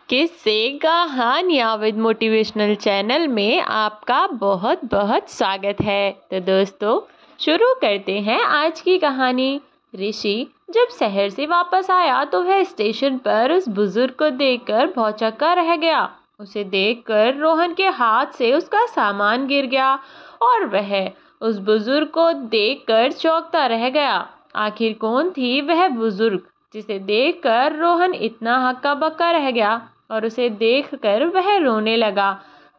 किससे कहानियाँ with motivational channel में आपका बहुत बहुत स्वागत है। तो दोस्तों, शुरू करते हैं आज की कहानी। ऋषि जब शहर से वापस आया तो वह स्टेशन पर उस बुजुर्ग को देखकर भौचक्का रह गया। उसे देखकर रोहन के हाथ से उसका सामान गिर गया और वह उस बुजुर्ग को देखकर चौंकता रह गया। आखिर कौन थी वह बुजुर्ग जिसे देखकर रोहन इतना हक्का बक्का रह गया और उसे देखकर वह रोने लगा।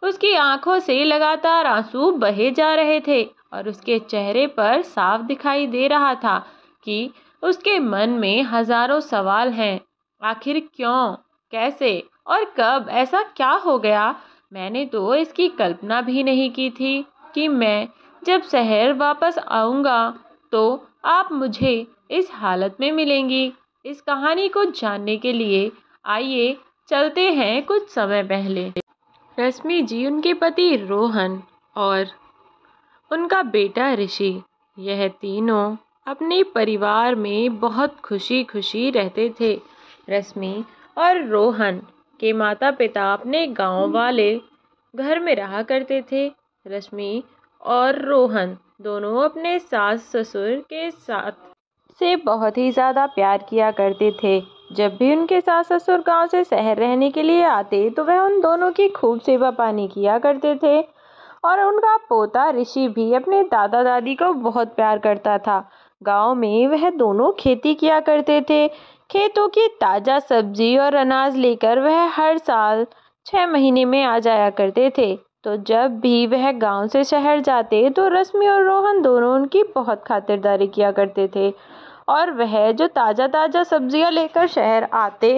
उसकी आंखों से लगातार आंसू बहे जा रहे थे और उसके चेहरे पर साफ दिखाई दे रहा था कि उसके मन में हजारों सवाल हैं। आखिर क्यों, कैसे और कब ऐसा क्या हो गया? मैंने तो इसकी कल्पना भी नहीं की थी कि मैं जब शहर वापस आऊँगा तो आप मुझे इस हालत में मिलेंगी। इस कहानी को जानने के लिए आइए चलते हैं कुछ समय पहले। रश्मि जी, उनके पति रोहन और उनका बेटा ऋषि, यह तीनों अपने परिवार में बहुत खुशी खुशी रहते थे। रश्मि और रोहन के माता पिता अपने गांव वाले घर में रहा करते थे। रश्मि और रोहन दोनों अपने सास ससुर के साथ से बहुत ही ज़्यादा प्यार किया करते थे। जब भी उनके सास ससुर गांव से शहर रहने के लिए आते तो वह उन दोनों की खूब सेवा पानी किया करते थे। और उनका पोता ऋषि भी अपने दादा दादी को बहुत प्यार करता था। गांव में वह दोनों खेती किया करते थे। खेतों की ताज़ा सब्जी और अनाज लेकर वह हर साल 6 महीने में आ जाया करते थे। तो जब भी वह गांव से शहर जाते तो रश्मि और रोहन दोनों उनकी बहुत खातिरदारी किया करते थे। और वह जो ताज़ा ताज़ा सब्जियां लेकर शहर आते,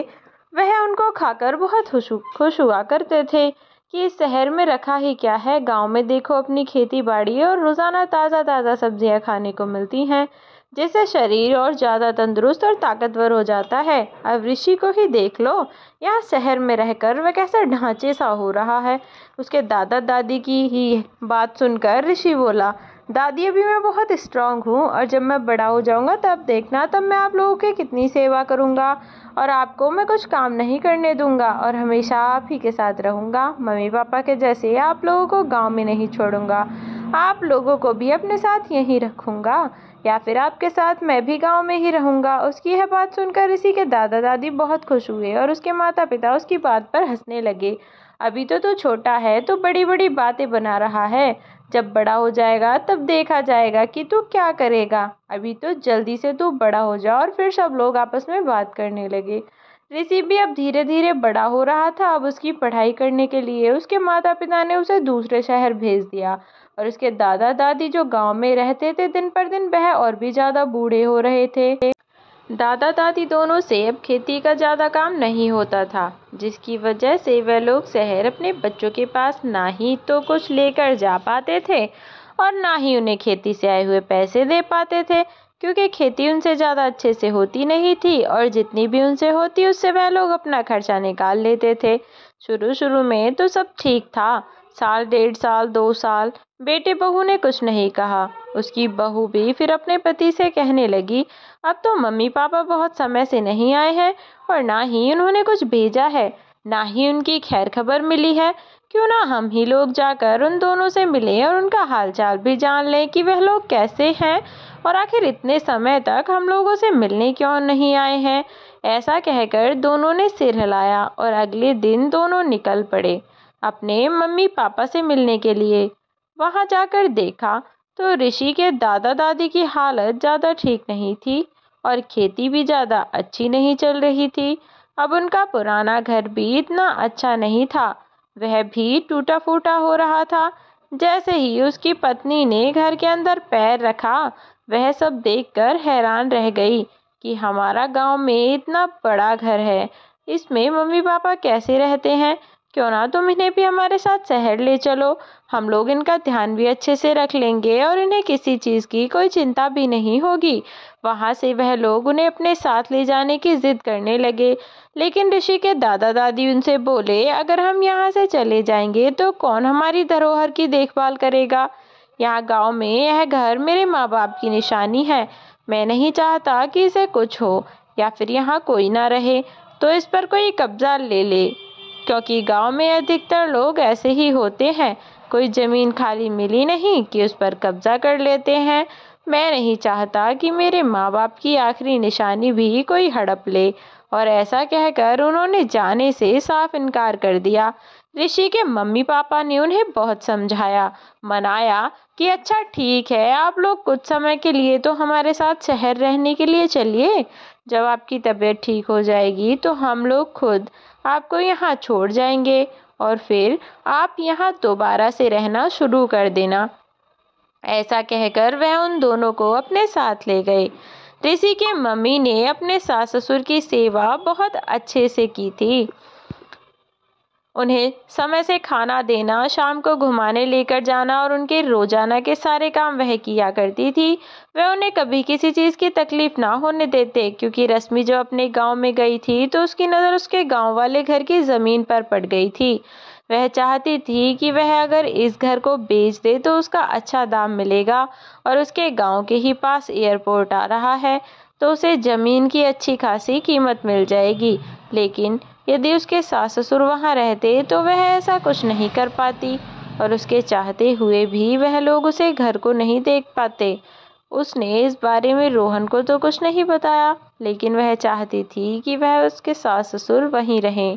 वह उनको खाकर बहुत खुश हुआ करते थे कि इस शहर में रखा ही क्या है, गांव में देखो अपनी खेती बाड़ी और रोज़ाना ताज़ा ताज़ा सब्जियां खाने को मिलती हैं, जिससे शरीर और ज़्यादा तंदुरुस्त और ताकतवर हो जाता है। अब ऋषि को ही देख लो, यहाँ शहर में रहकर वह कैसा ढांचे सा हो रहा है। उसके दादा दादी की ही बात सुनकर ऋषि बोला, दादी अभी मैं बहुत स्ट्रांग हूँ और जब मैं बड़ा हो जाऊँगा तब देखना, तब मैं आप लोगों की कितनी सेवा करूँगा और आपको मैं कुछ काम नहीं करने दूँगा और हमेशा आप ही के साथ रहूँगा। मम्मी पापा के जैसे आप लोगों को गांव में नहीं छोड़ूंगा, आप लोगों को भी अपने साथ यहीं रखूँगा या फिर आपके साथ मैं भी गांव में ही रहूँगा। उसकी यह बात सुनकर ऋषि के दादा दादी बहुत खुश हुए और उसके माता पिता उसकी बात पर हंसने लगे। अभी तो तू छोटा है, तो बड़ी बड़ी बातें बना रहा है, जब बड़ा हो जाएगा तब देखा जाएगा कि तू क्या करेगा। अभी तो जल्दी से तू बड़ा हो जा। और फिर सब लोग आपस में बात करने लगे। ऋषि भी अब धीरे धीरे बड़ा हो रहा था। अब उसकी पढ़ाई करने के लिए उसके माता पिता ने उसे दूसरे शहर भेज दिया और उसके दादा दादी जो गांव में रहते थे, दिन पर दिन वह और भी ज़्यादा बूढ़े हो रहे थे। दादा दादी दोनों से अब खेती का ज़्यादा काम नहीं होता था, जिसकी वजह से वह लोग शहर अपने बच्चों के पास ना ही तो कुछ लेकर जा पाते थे और ना ही उन्हें खेती से आए हुए पैसे दे पाते थे, क्योंकि खेती उनसे ज़्यादा अच्छे से होती नहीं थी और जितनी भी उनसे होती उससे वह लोग अपना खर्चा निकाल लेते थे। शुरू शुरू में तो सब ठीक था। साल, 1.5 साल, 2 साल बेटे बहू ने कुछ नहीं कहा। उसकी बहू भी फिर अपने पति से कहने लगी, अब तो मम्मी पापा बहुत समय से नहीं आए हैं और ना ही उन्होंने कुछ भेजा है, ना ही उनकी खैर खबर मिली है। क्यों ना हम ही लोग जाकर उन दोनों से मिलें और उनका हालचाल भी जान लें कि वह लोग कैसे हैं और आखिर इतने समय तक हम लोगों से मिलने क्यों नहीं आए हैं। ऐसा कहकर दोनों ने सिर हिलाया और अगले दिन दोनों निकल पड़े अपने मम्मी पापा से मिलने के लिए। वहां जाकर देखा तो ऋषि के दादा दादी की हालत ज़्यादा ठीक नहीं थी और खेती भी ज़्यादा अच्छी नहीं चल रही थी। अब उनका पुराना घर भी इतना अच्छा नहीं था, वह भी टूटा फूटा हो रहा था। जैसे ही उसकी पत्नी ने घर के अंदर पैर रखा, वह सब देखकर हैरान रह गई कि हमारा गांव में इतना बड़ा घर है, इसमें मम्मी पापा कैसे रहते हैं? क्यों ना तुम इन्हें भी हमारे साथ शहर ले चलो, हम लोग इनका ध्यान भी अच्छे से रख लेंगे और इन्हें किसी चीज़ की कोई चिंता भी नहीं होगी। वहाँ से वह लोग उन्हें अपने साथ ले जाने की जिद करने लगे, लेकिन ऋषि के दादा दादी उनसे बोले, अगर हम यहाँ से चले जाएंगे तो कौन हमारी धरोहर की देखभाल करेगा? यहाँ गांव में यह घर मेरे माँ बाप की निशानी है। मैं नहीं चाहता कि इसे कुछ हो या फिर यहाँ कोई ना रहे तो इस पर कोई कब्जा ले ले। क्योंकि गांव में अधिकतर लोग ऐसे ही होते हैं। कोई ज़मीन खाली मिली नहीं कि उस पर कब्जा कर लेते हैं। मैं नहीं चाहता कि मेरे माँ बाप की आखिरी निशानी भी कोई हड़प ले। और ऐसा कहकर उन्होंने जाने से साफ इनकार कर दिया। ऋषि के मम्मी पापा ने उन्हें बहुत समझाया, मनाया कि अच्छा ठीक है, आप लोग कुछ समय के लिए तो हमारे साथ शहर रहने के लिए चलिए। जब आपकी तबीयत ठीक हो जाएगी तो हम लोग खुद आपको यहाँ छोड़ जाएंगे और फिर आप यहाँ दोबारा से रहना शुरू कर देना। ऐसा कहकर वह उन दोनों को अपने साथ ले गए। ऋषि के मम्मी ने अपने सास ससुर की सेवा बहुत अच्छे से की थी। उन्हें समय से खाना देना, शाम को घुमाने लेकर जाना और उनके रोजाना के सारे काम वह किया करती थी। वह उन्हें कभी किसी चीज़ की तकलीफ ना होने देते, क्योंकि रश्मि जब अपने गांव में गई थी तो उसकी नज़र उसके गांव वाले घर की ज़मीन पर पड़ गई थी। वह चाहती थी कि वह अगर इस घर को बेच दे तो उसका अच्छा दाम मिलेगा और उसके गांव के ही पास एयरपोर्ट आ रहा है तो उसे ज़मीन की अच्छी खासी कीमत मिल जाएगी। लेकिन यदि उसके सास ससुर वहाँ रहते तो वह ऐसा कुछ नहीं कर पाती और उसके चाहते हुए भी वह लोग उसे घर को नहीं देख पाते। उसने इस बारे में रोहन को तो कुछ नहीं बताया, लेकिन वह चाहती थी कि वह उसके सास ससुर वहीं रहें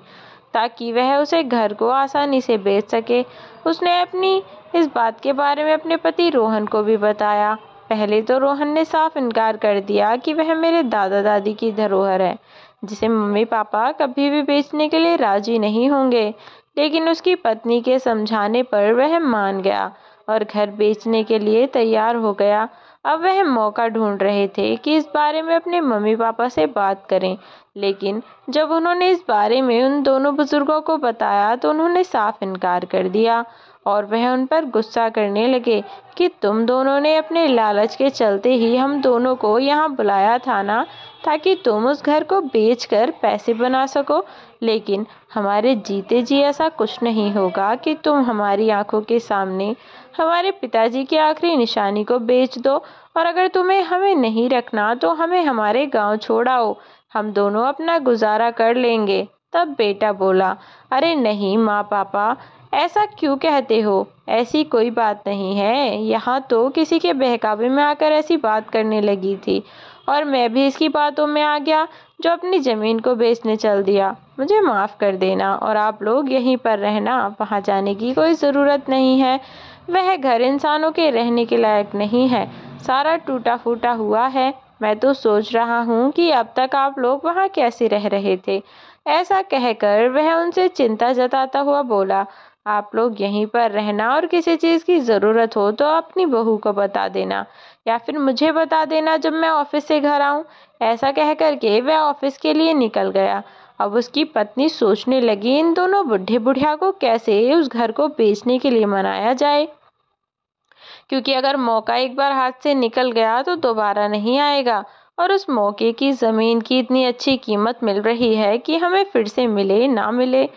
ताकि वह उसे घर को आसानी से बेच सके। उसने अपनी इस बात के बारे में अपने पति रोहन को भी बताया। पहले तो रोहन ने साफ इनकार कर दिया कि वह मेरे दादा दादी की धरोहर है जिसे मम्मी पापा कभी भी बेचने के लिए राजी नहीं होंगे। लेकिन उसकी पत्नी के समझाने पर वह मान गया और घर बेचने के लिए तैयार हो गया। अब वह मौका ढूंढ रहे थे कि इस बारे में अपने मम्मी पापा से बात करें, लेकिन जब उन्होंने इस बारे में उन दोनों बुजुर्गों को बताया तो उन्होंने साफ इनकार कर दिया और वह उन पर गुस्सा करने लगे कि तुम दोनों ने अपने लालच के चलते ही हम दोनों को यहाँ बुलाया था ना, ताकि तुम उस घर को बेचकर पैसे बना सको। लेकिन हमारे जीते जी ऐसा कुछ नहीं होगा कि तुम हमारी आंखों के सामने हमारे पिताजी की आखिरी निशानी को बेच दो, और अगर तुम्हें हमें नहीं रखना तो हमें हमारे गांव छोड़ आओ, हम दोनों अपना गुजारा कर लेंगे। तब बेटा बोला, अरे नहीं माँ पापा, ऐसा क्यों कहते हो? ऐसी कोई बात नहीं है। यहाँ तो किसी के बहकावे में आकर ऐसी बात करने लगी थी और मैं भी इसकी बातों में आ गया जो अपनी ज़मीन को बेचने चल दिया। मुझे माफ़ कर देना और आप लोग यहीं पर रहना, वहाँ जाने की कोई ज़रूरत नहीं है। वह घर इंसानों के रहने के लायक नहीं है, सारा टूटा फूटा हुआ है। मैं तो सोच रहा हूँ कि अब तक आप लोग वहाँ कैसे रह रहे थे। ऐसा कहकर वह उनसे चिंता जताता हुआ बोला, आप लोग यहीं पर रहना और किसी चीज़ की ज़रूरत हो तो अपनी बहू को बता देना या फिर मुझे बता देना जब मैं ऑफिस से घर आऊँ। ऐसा कहकर के वह ऑफिस के लिए निकल गया। अब उसकी पत्नी सोचने लगी, इन दोनों बुढ़े बुढ़िया को कैसे उस घर को बेचने के लिए मनाया जाए, क्योंकि अगर मौका एक बार हाथ से निकल गया तो दोबारा नहीं आएगा और उस मौके की ज़मीन की इतनी अच्छी कीमत मिल रही है कि हमें फिर से मिले ना मिले।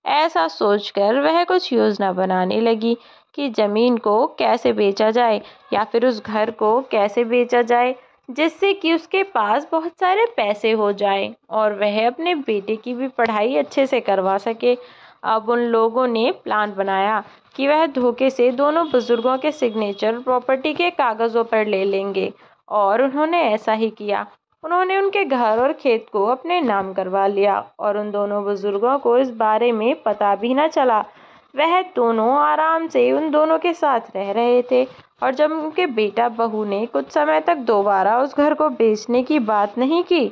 ऐसा सोचकर वह कुछ योजना बनाने लगी कि ज़मीन को कैसे बेचा जाए या फिर उस घर को कैसे बेचा जाए जिससे कि उसके पास बहुत सारे पैसे हो जाए और वह अपने बेटे की भी पढ़ाई अच्छे से करवा सके। अब उन लोगों ने प्लान बनाया कि वह धोखे से दोनों बुजुर्गों के सिग्नेचर प्रॉपर्टी के कागज़ों पर ले लेंगे और उन्होंने ऐसा ही किया। उन्होंने उनके घर और खेत को अपने नाम करवा लिया और उन दोनों बुजुर्गों को इस बारे में पता भी न चला। वह दोनों आराम से उन दोनों के साथ रह रहे थे और जब उनके बेटा बहू ने कुछ समय तक दोबारा उस घर को बेचने की बात नहीं की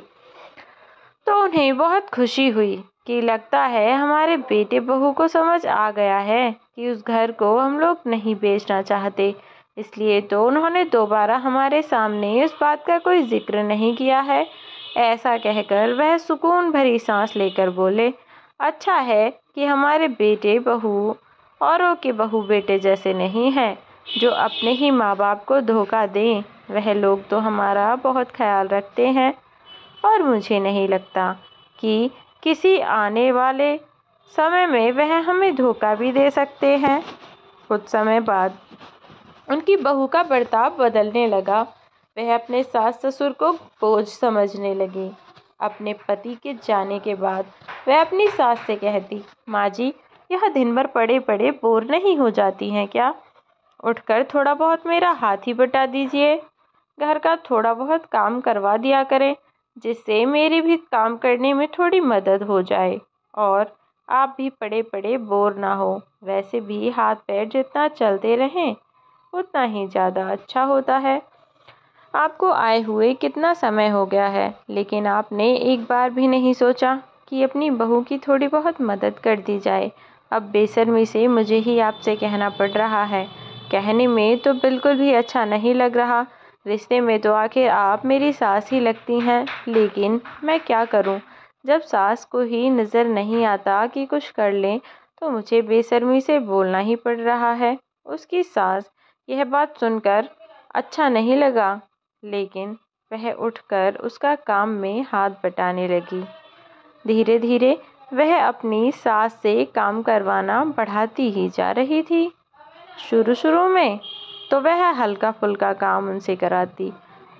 तो उन्हें बहुत खुशी हुई कि लगता है हमारे बेटे बहू को समझ आ गया है कि उस घर को हम लोग नहीं बेचना चाहते, इसलिए तो उन्होंने दोबारा हमारे सामने उस बात का कोई जिक्र नहीं किया है। ऐसा कहकर वह सुकून भरी सांस लेकर बोले, अच्छा है कि हमारे बेटे बहू औरों के बहू बेटे जैसे नहीं हैं जो अपने ही माँ बाप को धोखा दें। वह लोग तो हमारा बहुत ख्याल रखते हैं और मुझे नहीं लगता कि किसी आने वाले समय में वह हमें धोखा भी दे सकते हैं। कुछ समय बाद उनकी बहू का बर्ताव बदलने लगा। वह अपने सास ससुर को बोझ समझने लगी अपने पति के जाने के बाद वह अपनी सास से कहती, माँ जी, यह दिन भर पड़े पड़े बोर नहीं हो जाती हैं क्या? उठकर थोड़ा बहुत मेरा हाथ ही बटा दीजिए। घर का थोड़ा बहुत काम करवा दिया करें, जिससे मेरी भी काम करने में थोड़ी मदद हो जाए और आप भी पड़े पड़े बोर ना हो। वैसे भी हाथ पैर जितना चलते रहें उतना ही ज़्यादा अच्छा होता है। आपको आए हुए कितना समय हो गया है, लेकिन आपने एक बार भी नहीं सोचा कि अपनी बहू की थोड़ी बहुत मदद कर दी जाए। अब बेशर्मी से मुझे ही आपसे कहना पड़ रहा है। कहने में तो बिल्कुल भी अच्छा नहीं लग रहा। रिश्ते में तो आखिर आप मेरी सास ही लगती हैं, लेकिन मैं क्या करूं? जब सास को ही नज़र नहीं आता कि कुछ कर लें, तो मुझे बेशर्मी से बोलना ही पड़ रहा है। उसकी सास यह बात सुनकर अच्छा नहीं लगा, लेकिन वह उठकर उसका काम में हाथ बटाने लगी। धीरे धीरे वह अपनी सास से काम करवाना बढ़ाती ही जा रही थी। शुरू शुरू में तो वह हल्का फुल्का काम उनसे कराती,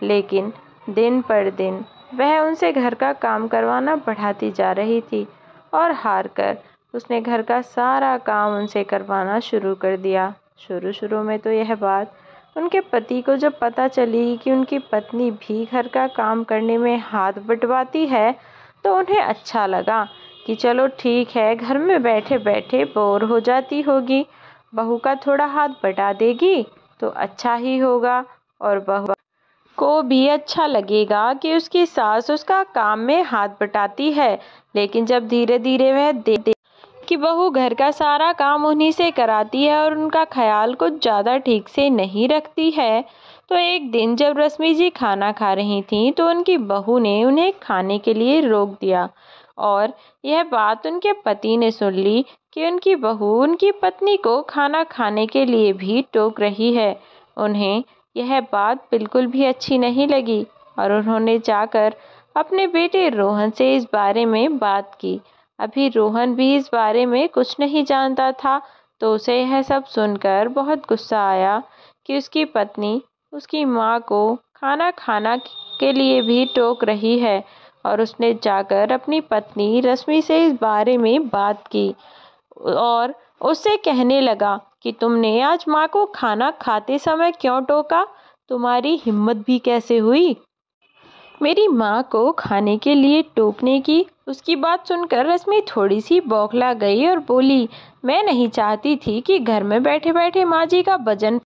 लेकिन दिन पर दिन वह उनसे घर का काम करवाना बढ़ाती जा रही थी और हार कर उसने घर का सारा काम उनसे करवाना शुरू कर दिया। शुरू शुरू में तो यह बात उनके पति को जब पता चली कि उनकी पत्नी भी घर का काम करने में हाथ बटवाती है, तो उन्हें अच्छा लगा कि चलो ठीक है, घर में बैठे बैठे बोर हो जाती होगी, बहू का थोड़ा हाथ बटा देगी तो अच्छा ही होगा और बहू को भी अच्छा लगेगा कि उसकी सास उसका काम में हाथ बटाती है। लेकिन जब धीरे धीरे वह देख कि बहू घर का सारा काम उन्हीं से कराती है और उनका ख्याल कुछ ज़्यादा ठीक से नहीं रखती है, तो एक दिन जब रश्मि जी खाना खा रही थीं, तो उनकी बहू ने उन्हें खाने के लिए रोक दिया और यह बात उनके पति ने सुन ली कि उनकी बहू उनकी पत्नी को खाना खाने के लिए भी टोक रही है। उन्हें यह बात बिल्कुल भी अच्छी नहीं लगी और उन्होंने जाकर अपने बेटे रोहन से इस बारे में बात की। अभी रोहन भी इस बारे में कुछ नहीं जानता था, तो उसे यह सब सुनकर बहुत गुस्सा आया कि उसकी पत्नी उसकी माँ को खाना खाना के लिए भी टोक रही है और उसने जाकर अपनी पत्नी रश्मि से इस बारे में बात की और उससे कहने लगा कि तुमने आज माँ को खाना खाते समय क्यों टोका? तुम्हारी हिम्मत भी कैसे हुई मेरी माँ को खाने के लिए टोकने की? उसकी बात सुनकर रश्मि थोड़ी सी बौखला गई और बोली, मैं नहीं चाहती थी कि घर में बैठे बैठे माँ जी का वजन